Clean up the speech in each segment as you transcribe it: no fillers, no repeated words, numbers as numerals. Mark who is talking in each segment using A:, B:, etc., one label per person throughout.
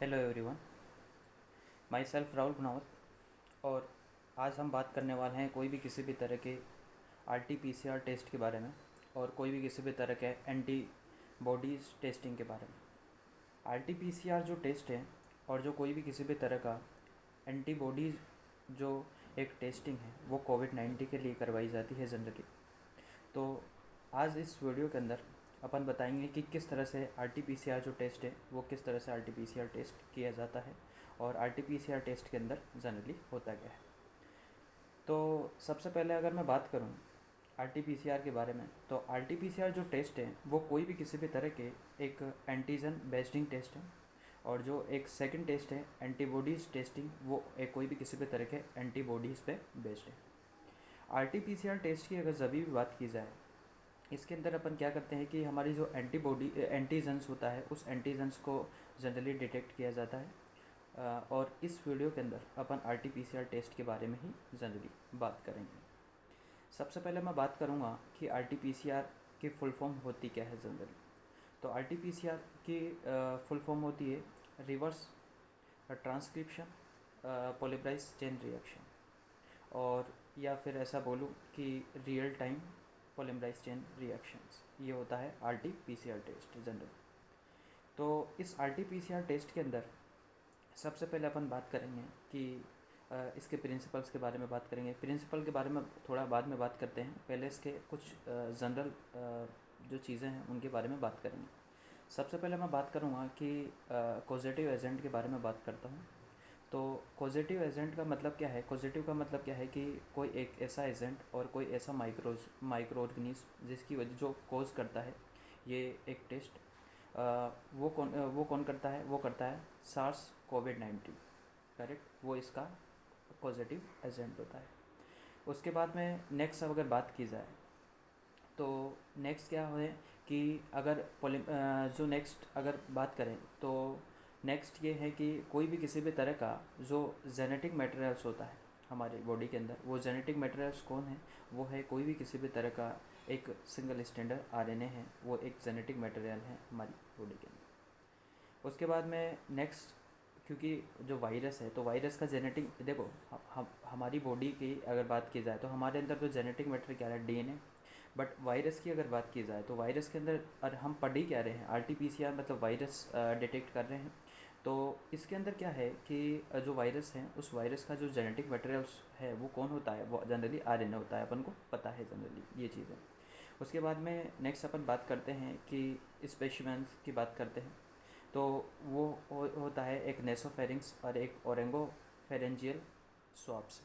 A: Hello everyone, my self Rahul Gunawat. और आज हम बात करने वाले हैं कोई भी किसी भी तरह के आरटीपीसीआर टेस्ट के बारे में और कोई भी किसी भी तरह के एंटीबॉडीज़ टेस्टिंग के बारे में। आरटीपीसीआर जो टेस्ट है और जो कोई भी किसी भी तरह का एंटीबॉडीज़ जो एक टेस्टिंग है वो कोविड-19 के लिए करवाई जाती है जनरली। तो आज इस वीडियो के अंदर अपन बताएंगे कि किस तरह से आरटीपीसीआर जो टेस्ट है वो किस तरह से आरटीपीसीआर टेस्ट किया जाता है और आरटीपीसीआर टेस्ट के अंदर जनरली होता क्या है। तो सबसे पहले अगर मैं बात करूं आरटीपीसीआर के बारे में, तो आरटीपीसीआर जो टेस्ट है वो कोई भी किसी भी तरह के एक एंटीजन बेस्डिंग टेस्ट है। और जो एक सेकंड टेस्ट है एंटीबॉडीज़ टेस्टिंग, वो एक कोई भी किसी भी तरह के एंटीबॉडीज़ पे बेस्ड है। आरटीपीसीआर टेस्ट की अगर जब भी बात की जाए, इसके अंदर अपन क्या करते हैं कि हमारी जो एंटीजन्स होता है उस एंटीजन्स को जनरली डिटेक्ट किया जाता है। और इस वीडियो के अंदर अपन आरटीपीसीआर टेस्ट के बारे में ही जनरली बात करेंगे। सबसे पहले मैं बात करूंगा कि आरटीपीसीआर की फुल फॉर्म होती क्या है जनरली। तो आरटीपीसीआर की फुल फॉर्म होती है reverse transcription polymerase chain reaction, और या फिर ऐसा बोलूँ कि real time polymerase chain reactions. ये होता है आरटीपीसीआर टेस्ट जनरल। तो इस आरटीपीसीआर टेस्ट के अंदर सबसे पहले अपन बात करेंगे कि इसके प्रिंसिपल्स के बारे में बात करेंगे। प्रिंसिपल के बारे में थोड़ा बाद में बात करते हैं, पहले इसके कुछ जनरल जो चीज़ें हैं उनके बारे में बात करेंगे। सबसे पहले मैं बात करूँगा कि कॉजेटिव एजेंट के बारे में बात करता हूँ। तो कॉजेटिव एजेंट का मतलब क्या है? कॉजेटिव का मतलब क्या है कि कोई एक ऐसा एजेंट और कोई ऐसा माइक्रो ऑर्गेनिज्म जिसकी वजह जो कॉज करता है ये एक टेस्ट, वो कौन करता है? वो करता है सार्स कोविड-19, करेक्ट। वो इसका पॉजिटिव एजेंट होता है। उसके बाद में नेक्स्ट अगर बात की जाए तो नेक्स्ट क्या है कि अगर जो नेक्स्ट अगर बात करें तो नेक्स्ट ये है कि कोई भी किसी भी तरह का जो जेनेटिक मटेरियल्स होता है हमारे बॉडी के अंदर, वो जेनेटिक मटेरियल्स कौन है? वो है कोई भी किसी भी तरह का एक सिंगल स्टैंडर्ड आरएनए है, वो एक जेनेटिक मटेरियल है हमारी बॉडी के अंदर। उसके बाद में नेक्स्ट, क्योंकि जो वायरस है तो वायरस का जेनेटिक देखो, हम हमारी बॉडी की अगर बात की जाए तो हमारे अंदर तो जेनेटिक मैटर क्या है? डीएनए। बट वायरस की अगर बात की जाए तो वायरस के अंदर और हम पढ़ ही क्या रहे हैं? आरटीपीसीआर मतलब वायरस डिटेक्ट कर रहे हैं। तो इसके अंदर क्या है कि जो वायरस है उस वायरस का जो जेनेटिक मटेरियल्स है वो कौन होता है? वो जनरली आरएनए होता है, अपन को पता है जनरली ये चीज़ें। उसके बाद में नेक्स्ट अपन बात करते हैं कि स्पेसिमेंस की बात करते हैं। तो वो होता है एक नेसोफेरिंग्स और एक ओरेंगोफेरेंजियल स्वाब्स।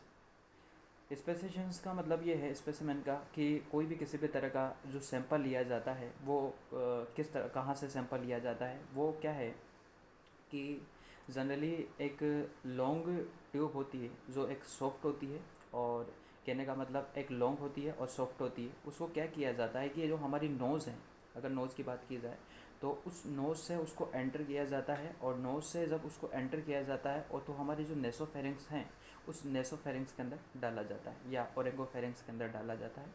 A: स्पेसिशंस का मतलब ये है स्पेसिमेन का कि कोई भी किसी भी तरह का जो सैंपल लिया जाता है वो किस तरह कहाँ से सैंपल लिया जाता है, वो क्या है कि जनरली एक लॉन्ग ट्यूब होती है जो एक सॉफ्ट होती है, और कहने का मतलब एक लॉन्ग होती है और सॉफ्ट होती है। उसको क्या किया जाता है कि ये जो हमारी नोज़ है, अगर नोज़ की बात की जाए तो उस नोज़ से उसको एंटर किया जाता है, और नोज़ से जब उसको एंटर किया जाता है और तो हमारी जो नेसोफेरिंग्स हैं उस नेसोफेरिंग्स के अंदर डाला जाता है या ओरेंगोफेरिंग्स के अंदर डाला जाता है।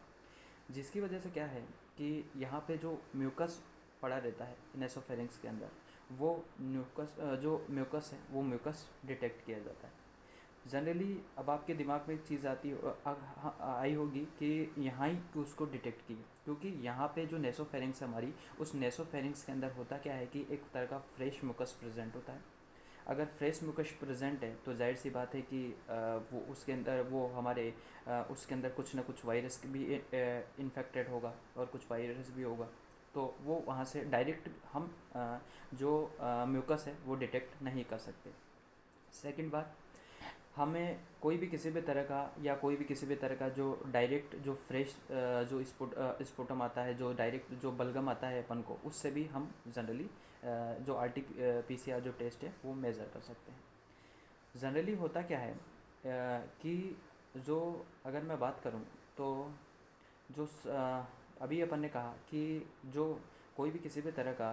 A: जिसकी वजह से क्या है कि यहाँ पे जो म्यूकस पड़ा रहता है नेसोफेरिंग्स के अंदर, वो म्यूकस जो म्यूकस है वो म्यूकस डिटेक्ट किया जाता है जनरली। अब आपके दिमाग में एक चीज़ आई होगी कि यहाँ ही उसको डिटेक्ट की, क्योंकि यहाँ पे जो नेसोफेरिंग्स है हमारी, उस नेसोफेरिंग्स के अंदर होता क्या है कि एक तरह का फ्रेश म्यूकस प्रेजेंट होता है। अगर फ्रेश म्यूकस प्रेजेंट है तो जाहिर सी बात है कि वो उसके अंदर वो हमारे उसके अंदर कुछ ना कुछ वायरस भी इन्फेक्टेड होगा और कुछ वायरस भी होगा। तो वो वहाँ से डायरेक्ट हम जो म्यूकस है वो डिटेक्ट नहीं कर सकते। सेकंड बात, हमें कोई भी किसी भी तरह का या कोई भी किसी भी तरह का जो डायरेक्ट जो फ्रेश जो स्पुटम आता है, जो डायरेक्ट जो बलगम आता है अपन को, उससे भी हम जनरली जो आरटीपीसीआर जो टेस्ट है वो मेज़र कर सकते हैं। जनरली होता क्या है कि जो अगर मैं बात करूं तो जो अभी अपन ने कहा कि जो कोई भी किसी भी तरह का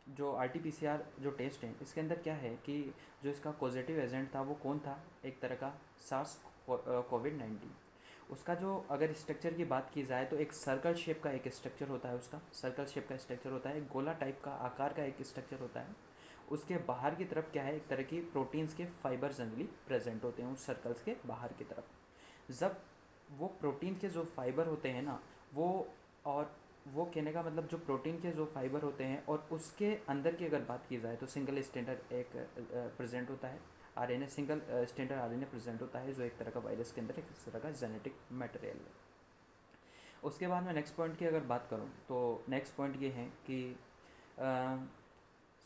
A: जो आरटीपीसीआर जो टेस्ट है इसके अंदर क्या है कि जो इसका पॉजिटिव एजेंट था वो कौन था? एक तरह का सार्स कोविड-19। उसका जो अगर स्ट्रक्चर की बात की जाए तो एक सर्कल शेप का एक स्ट्रक्चर होता है, उसका सर्कल शेप का स्ट्रक्चर होता है, एक गोला टाइप का आकार का एक स्ट्रक्चर होता है। उसके बाहर की तरफ क्या है, एक तरह की प्रोटीन्स के फाइबर जनरली प्रेजेंट होते हैं उस सर्कल्स के बाहर की तरफ। जब वो प्रोटीन के जो फाइबर होते हैं ना, वो और वो कहने का मतलब जो प्रोटीन के जो फाइबर होते हैं और उसके अंदर की अगर बात की जाए तो सिंगल स्टैंडर्ड एक प्रेजेंट होता है, RNA single standard RNA present होता है, जो एक तरह का वायरस के अंदर एक तरह का जेनेटिक मटेरियल है। उसके बाद मैं नेक्स्ट पॉइंट की अगर बात करूं तो नेक्स्ट पॉइंट ये है कि अ,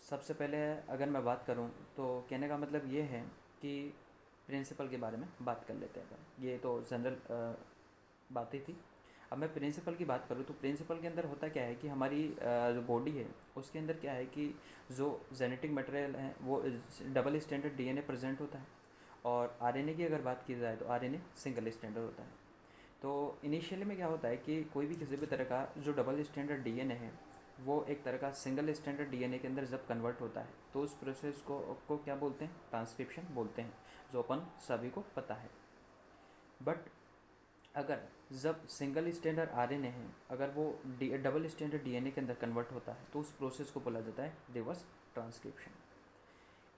A: सबसे पहले अगर मैं बात करूं तो कहने का मतलब ये है कि प्रिंसिपल के बारे में बात कर लेते हैं अपन। ये तो जनरल बातें थी। अब मैं प्रिंसिपल की बात करूँ तो प्रिंसिपल के अंदर होता क्या है कि हमारी जो बॉडी है उसके अंदर क्या है कि जो जेनेटिक मटेरियल है वो डबल स्टैंडर्ड डीएनए प्रेजेंट होता है, और आरएनए की अगर बात की जाए तो आरएनए सिंगल स्टैंडर्ड होता है। तो इनिशियली में क्या होता है कि कोई भी किसी भी तरह का जो डबल स्टैंडर्ड डीएनए है वो एक तरह का सिंगल स्टैंडर्ड डीएनए के अंदर जब कन्वर्ट होता है तो उस प्रोसेस को क्या बोलते हैं, ट्रांसक्रिप्शन बोलते हैं, जो अपन सभी को पता है। बट अगर जब सिंगल स्टैंडर्ड आरएनए है अगर वो डबल स्टैंडर्ड डीएनए के अंदर कन्वर्ट होता है तो उस प्रोसेस को बोला जाता है रिवर्स ट्रांसक्रिप्शन।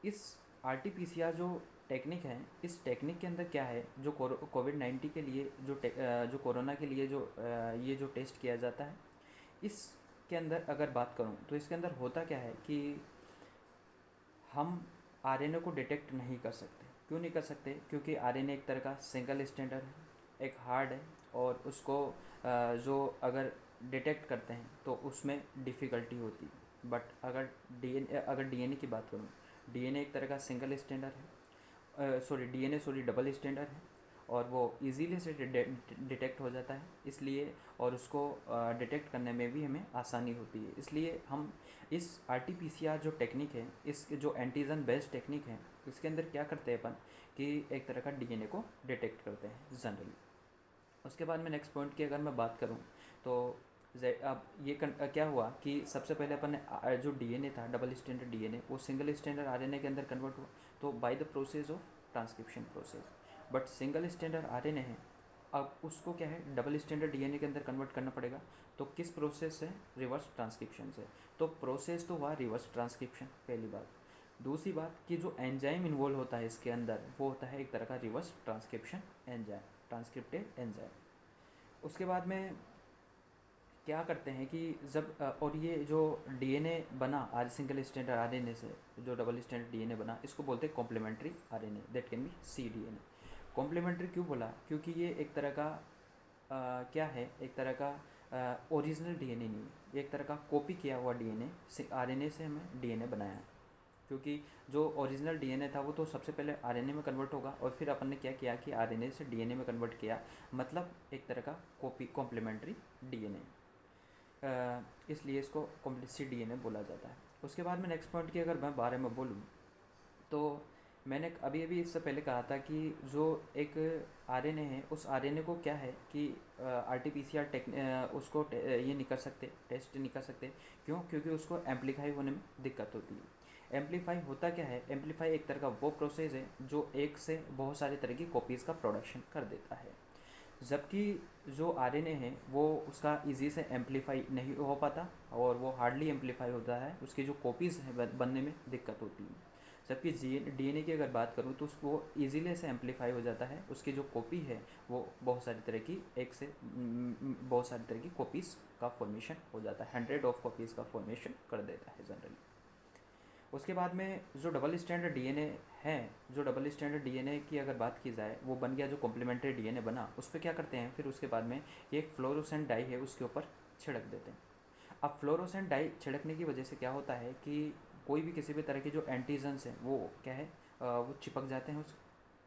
A: इस आरटीपीसीआर जो टेक्निक है, इस टेक्निक के अंदर क्या है, जो कोविड-19 के लिए जो कोरोना के लिए जो ये जो टेस्ट किया जाता है, इसके अंदर अगर बात करूं तो इसके अंदर होता क्या है कि हम आरएनए को डिटेक्ट नहीं कर सकते। क्यों नहीं कर सकते? क्योंकि आरएनए एक तरह का सिंगल स्टैंडर्ड है, एक हार्ड है, और उसको जो अगर डिटेक्ट करते हैं तो उसमें डिफ़िकल्टी होती है। बट अगर डीएनए की बात करूँ, डीएनए एक तरह का सिंगल स्टैंडर्ड है, डीएनए डबल स्टैंडर्ड है, और वो इजीली से डिटेक्ट हो जाता है, इसलिए और उसको डिटेक्ट करने में भी हमें आसानी होती है। इसलिए हम इस आरटीपीसीआर जो टेक्निक है, इस जो एंटीजन बेस्ड टेक्निक है, इसके अंदर क्या करते हैं अपन कि एक तरह का डीएनए को डिटेक्ट करते हैं जनरली। उसके बाद में नेक्स्ट पॉइंट की अगर मैं बात करूं तो अब ये क्या हुआ कि सबसे पहले अपन ने जो डीएनए था डबल स्टैंडर्ड डीएनए वो सिंगल स्टैंडर्ड आरएनए के अंदर कन्वर्ट हुआ, तो by the process of transcription process. But single standard RNA है, अब उसको क्या है डबल स्टैंडर्ड डीएनए के अंदर कन्वर्ट करना पड़ेगा, तो किस प्रोसेस से? रिवर्स ट्रांसक्रिप्शन से। तो प्रोसेस तो हुआ रिवर्स ट्रांसक्रिप्शन, पहली बात। दूसरी बात कि जो एंजाइम इन्वॉल्व होता है इसके अंदर वो होता है एक तरह का reverse transcription enzyme, transcripted enzyme. उसके बाद में क्या करते हैं कि जब और ये जो डीएनए बना आर सिंगल स्टैंडर्ड आरएनए से, जो डबल स्टैंडर्ड डीएनए बना, इसको बोलते हैं complementary RNA, that can be C DNA. Complementary क्यों बोला? क्योंकि ये एक तरह का क्या है, एक तरह का ओरिजिनल डीएनए नहीं है, ये एक तरह का कॉपी किया हुआ डीएनए आरएनए से हमें डीएनए बनाया है। क्योंकि जो ओरिजिनल डीएनए था वो तो सबसे पहले आरएनए में कन्वर्ट होगा, और फिर अपन ने क्या किया कि आरएनए से डीएनए में कन्वर्ट किया, मतलब एक तरह का कॉपी कॉम्प्लीमेंट्री डीएनए, इसलिए इसको कॉम्प्लिसिट डीएनए बोला जाता है। उसके बाद में नेक्स्ट पॉइंट की अगर मैं बारे में बोलूँ तो मैंने अभी अभी इससे पहले कहा था कि जो एक आरएनए है उस आरएनए को क्या है कि आरटीपीसीआर उसको ये नहीं कर सकते, टेस्ट नहीं कर सकते। क्यों? क्योंकि उसको एम्पलीफाई होने में दिक्कत होती है। एम्पलीफाई होता क्या है? एम्पलीफाई एक तरह का वो प्रोसेस है जो एक से बहुत सारे तरह की कॉपीज़ का प्रोडक्शन कर देता है, जबकि जो आरएनए है वो उसका इजी से एम्पलीफाई नहीं हो पाता, और वो हार्डली एम्पलीफाई होता है, उसकी जो कॉपीज़ है बनने में दिक्कत होती है। जबकि डीएनए की अगर बात करूँ तो उसको ईजीली से एम्पलीफाई हो जाता है, उसकी जो कॉपी है वो बहुत सारी तरह की बहुत सारी तरह की कॉपीज़ का फॉर्मेशन हो जाता है, 100 ऑफ कॉपीज़ का फॉर्मेशन कर देता है जनरली। उसके बाद में जो डबल स्टैंडर्ड डीएनए है, जो डबल स्टैंडर्ड डीएनए की अगर बात की जाए वो बन गया, जो कॉम्प्लीमेंट्री डीएनए बना, उस पर क्या करते हैं फिर उसके बाद में एक फ्लोरोसेंट डाई है उसके ऊपर छिड़क देते हैं। अब फ्लोरोसेंट डाई छिड़कने की वजह से क्या होता है कि कोई भी किसी भी तरह के जो एंटीजन्स हैं वो क्या है वो चिपक जाते हैं उस,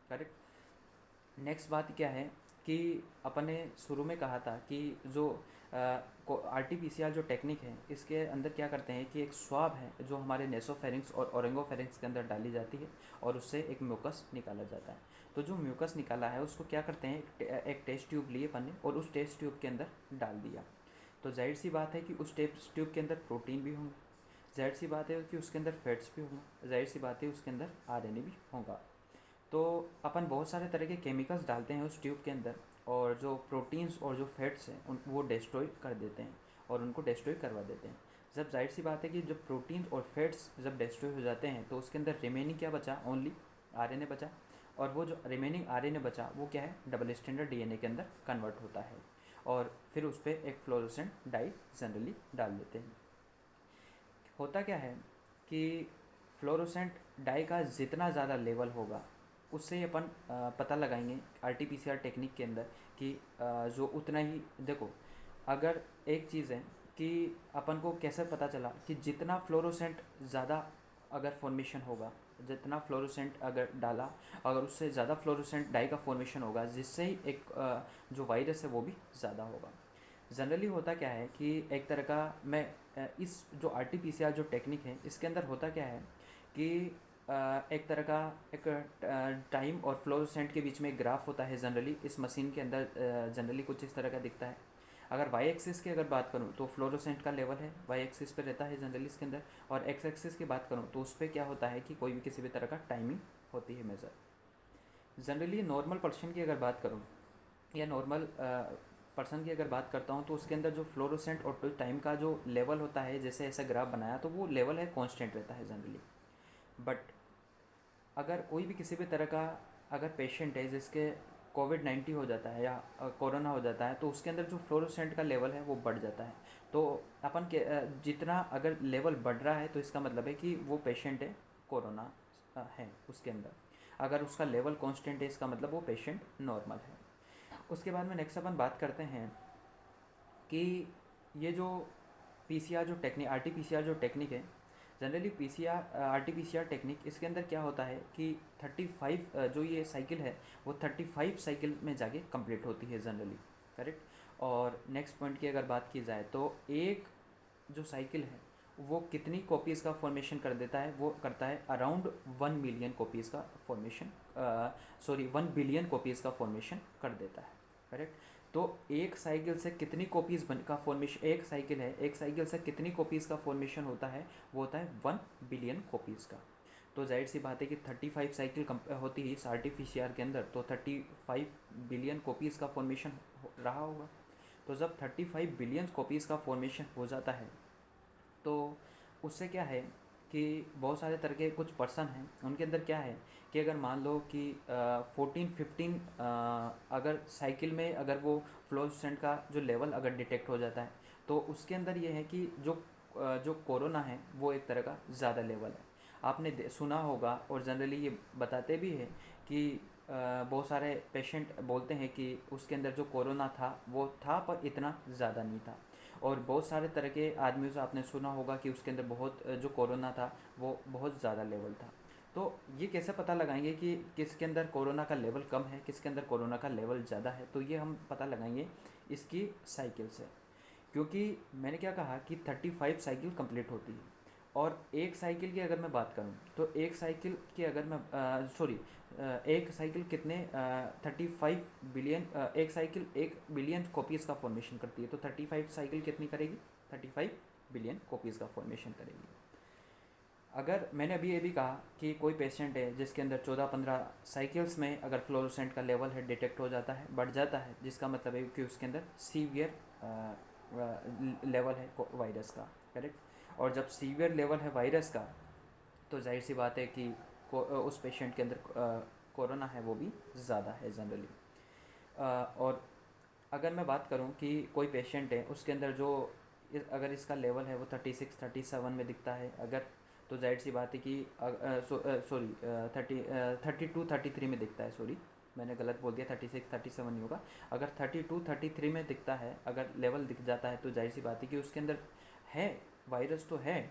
A: करेक्ट। नेक्स्ट बात क्या है कि अपन ने शुरू में कहा था कि जो आरटीपीसीआर जो टेक्निक है इसके अंदर क्या करते हैं कि एक स्वाब है जो हमारे नेसोफेरिंक्स और ओरेंगोफेरिंक्स के अंदर डाली जाती है, और उससे एक म्यूकस निकाला जाता है। तो जो म्यूकस निकाला है उसको क्या करते हैं, एक टेस्ट ट्यूब लिए अपन ने और उस टेस्ट ट्यूब के अंदर डाल दिया। तो जाहिर सी बात है कि उस टेस्ट ट्यूब के अंदर प्रोटीन भी होंगे, जाहिर सी बात है कि उसके अंदर फैट्स भी होंगे, जाहिर सी बात है उसके अंदर आरएनए भी होगा। तो अपन बहुत सारे तरह के केमिकल्स डालते हैं उस ट्यूब के अंदर, और जो प्रोटीन्स और जो फैट्स हैं उन वो डिस्ट्रॉय कर देते हैं और उनको डिस्ट्रॉय करवा देते हैं। जब जाहिर सी बात है कि जब प्रोटीन्स और फैट्स जब डिस्ट्रॉय हो जाते हैं तो उसके अंदर रिमेनिंग क्या बचा, ओनली आरएनए बचा, और वो जो रिमेनिंग आरएनए बचा वो क्या है, डबल स्टैंडर्ड डीएनए के अंदर कन्वर्ट होता है और फिर उस पर एक फ्लोरोसेंट डाई जनरली डाल देते हैं। होता क्या है कि फ्लोरोसेंट डाई का जितना ज़्यादा लेवल होगा उससे ही अपन पता लगाएंगे आरटीपीसीआर टेक्निक के अंदर कि जो उतना ही देखो, अगर एक चीज़ है कि अपन को कैसे पता चला कि जितना फ्लोरोसेंट ज़्यादा अगर फॉर्मेशन होगा, जितना फ्लोरोसेंट अगर डाला, अगर उससे ज़्यादा फ्लोरोसेंट डाई का फॉर्मेशन होगा जिससे ही एक जो वायरस है वो भी ज़्यादा होगा। जनरली होता क्या है कि एक तरह का मैं इस जो आरटीपीसीआर जो टेक्निक है इसके अंदर होता क्या है कि एक तरह का एक टाइम और फ्लोरोसेंट के बीच में एक ग्राफ होता है जनरली इस मशीन के अंदर। जनरली कुछ इस तरह का दिखता है। अगर वाई एक्सिस की अगर बात करूँ तो फ्लोरोसेंट का लेवल है वाई एक्सिस पे रहता है जनरली इसके अंदर, और एक्स एक्सिस की बात करूँ तो उस पर क्या होता है कि कोई भी किसी भी तरह का टाइमिंग होती है मेजर। जनरली नॉर्मल पर्सन की अगर बात करूँ या नॉर्मल पर्सन की अगर बात करता हूँ तो उसके अंदर जो फ्लोरोसेंट और टाइम का जो लेवल होता है, जैसे ऐसा ग्राफ बनाया तो वो लेवल है कांस्टेंट रहता है जनरली। बट अगर कोई भी किसी भी तरह का अगर पेशेंट है जिसके कोविड-19 हो जाता है या कोरोना हो जाता है तो उसके अंदर जो फ्लोरोसेंट का लेवल है वो बढ़ जाता है। तो अपन के जितना अगर लेवल बढ़ रहा है तो इसका मतलब है कि वो पेशेंट है कोरोना है उसके अंदर। अगर उसका लेवल कांस्टेंट है इसका मतलब वो पेशेंट नॉर्मल है। उसके बाद में नेक्स्ट अपन बात करते हैं कि ये जो पीसीआर जो टेक्निक आरटीपीसीआर जो टेक्निक है, जनरली पीसीआर आरटीपीसीआर टेक्निक इसके अंदर क्या होता है कि 35 जो ये साइकिल है वो 35 साइकिल में जाके कंप्लीट होती है जनरली, करेक्ट। और नेक्स्ट पॉइंट की अगर बात की जाए तो एक जो साइकिल है वो कितनी कॉपीज़ का फॉर्मेशन कर देता है, वो करता है अराउंड 1 मिलियन कॉपीज़ का फॉर्मेशन, 1 बिलियन कॉपीज़ का फॉर्मेशन कर देता है, करेक्ट। तो एक साइकिल से कितनी कॉपीज़ बन का फॉर्मेशन, एक साइकिल है, एक साइकिल से कितनी कॉपीज़ का फॉर्मेशन होता है, वो होता है 1 बिलियन कॉपीज़ का। तो जाहिर सी बात है कि 35 साइकिल होती है इस आरटीपीसीआर के अंदर, तो 35 बिलियन कॉपीज़ का फॉर्मेशन रहा होगा। तो जब 35 बिलियन कॉपीज़ का फॉर्मेशन हो जाता है तो उससे क्या है कि बहुत सारे तरह के कुछ पर्सन हैं उनके अंदर क्या है कि अगर मान लो कि 14-15 अगर साइकिल में अगर वो फ्लोरोसेंट का जो लेवल अगर डिटेक्ट हो जाता है तो उसके अंदर ये है कि जो कोरोना है वो एक तरह का ज़्यादा लेवल है। आपने सुना होगा और जनरली ये बताते भी हैं कि बहुत सारे पेशेंट बोलते हैं कि उसके अंदर जो कोरोना था वो था पर इतना ज़्यादा नहीं था। और बहुत सारे तरह के आदमियों से आपने सुना होगा कि उसके अंदर बहुत जो कोरोना था वो बहुत ज़्यादा लेवल था। तो ये कैसे पता लगाएंगे कि किसके अंदर कोरोना का लेवल कम है, किसके अंदर कोरोना का लेवल ज़्यादा है, तो ये हम पता लगाएंगे इसकी साइकिल से। क्योंकि मैंने क्या कहा कि 35 साइकिल कंप्लीट होती है और एक साइकिल की अगर मैं बात करूं तो एक साइकिल की अगर मैं एक साइकिल कितने 35 बिलियन, एक साइकिल 1 बिलियन कॉपीज़ का फॉर्मेशन करती है, तो 35 साइकिल कितनी करेगी, 35 बिलियन कॉपीज़ का फॉर्मेशन करेगी। अगर मैंने अभी ये भी कहा कि कोई पेशेंट है जिसके अंदर 14-15 साइकिल्स में अगर फ्लोरोसेंट का लेवल है डिटेक्ट हो जाता है, बढ़ जाता है, जिसका मतलब है कि उसके अंदर सीवियर लेवल है वायरस का, करेक्ट। और जब सीवियर लेवल है वायरस का तो जाहिर सी बात है कि उस पेशेंट के अंदर कोरोना है वो भी ज़्यादा है जनरली। और अगर मैं बात करूं कि कोई पेशेंट है उसके अंदर जो अगर इसका लेवल है वो 36-37 में दिखता है अगर, तो जाहिर सी बात है कि 32-33 में दिखता है, सॉरी मैंने गलत बोल दिया, 36-37 नहीं होगा। अगर 32-33 में दिखता है, अगर लेवल दिख जाता है तो जाहिर सी बात है कि उसके अंदर है वायरस तो है,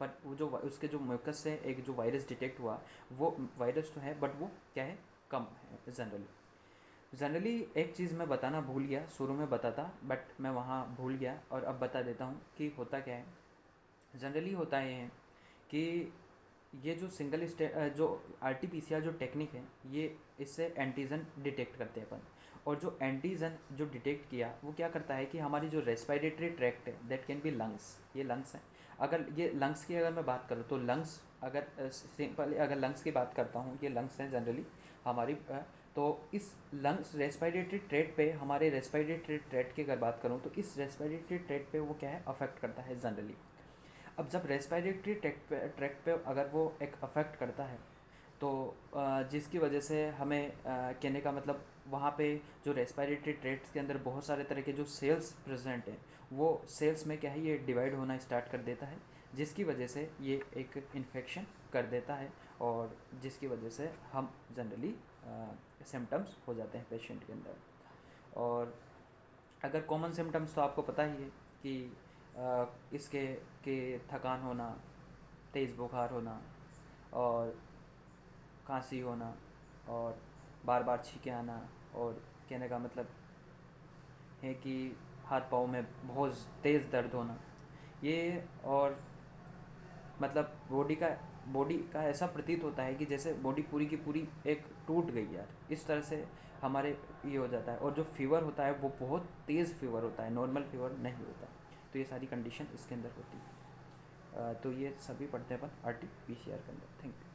A: पर वो जो उसके जो म्यूकस से एक जो वायरस डिटेक्ट हुआ वो वायरस तो है बट वो क्या है, कम है जनरली। एक चीज़ मैं बताना भूल गया, शुरू में बताता बट मैं वहाँ भूल गया और अब बता देता हूँ कि होता क्या है। जनरली होता ये है कि ये जो सिंगल जो आरटीपीसीआर जो टेक्निक है ये इससे एंटीजन डिटेक्ट करते हैं अपन, और जो एंटीजन जो डिटेक्ट किया वो क्या करता है कि हमारी जो रेस्पिरेटरी ट्रैक्ट है दैट कैन बी लंग्स, ये लंग्स है। अगर ये लंग्स की अगर मैं बात करूँ तो लंग्स अगर सिंपल अगर लंग्स की बात करता हूँ, ये लंग्स हैं जनरली हमारी तो इस लंग्स रेस्पिरेटरी ट्रैक्ट पे, हमारे रेस्पिरेटरी ट्रैक्ट की अगर बात करूँ तो इस रेस्पिरेटरी ट्रैक्ट पे वो क्या है अफेक्ट करता है जनरली। अब जब रेस्पिरेटरी ट्रैक्ट पे अगर वो एक अफेक्ट करता है तो जिसकी वजह से हमें कहने का मतलब वहाँ पे जो रेस्पिरेटरी ट्रैक्ट के अंदर बहुत सारे तरह के जो सेल्स प्रेजेंट हैं, वो सेल्स में क्या है, ये डिवाइड होना स्टार्ट कर देता है, जिसकी वजह से ये एक इन्फेक्शन कर देता है, और जिसकी वजह से हम जनरली सिम्टम्स हो जाते हैं पेशेंट के अंदर। और अगर कॉमन सिम्टम्स तो आपको पता ही है कि इसके के थकान होना, तेज़ बुखार होना, और खांसी होना, और बार बार छींके आना, और कहने का मतलब है कि हाथ पाँव में बहुत तेज़ दर्द होना, ये। और मतलब बॉडी का ऐसा प्रतीत होता है कि जैसे बॉडी पूरी की पूरी एक टूट गई यार, इस तरह से हमारे ये हो जाता है। और जो फीवर होता है वो बहुत तेज़ फीवर होता है, नॉर्मल फीवर नहीं होता। तो ये सारी कंडीशन इसके अंदर होती है। तो ये सभी पढ़ते हैं अपन RT-PCR के अंदर। Thank you.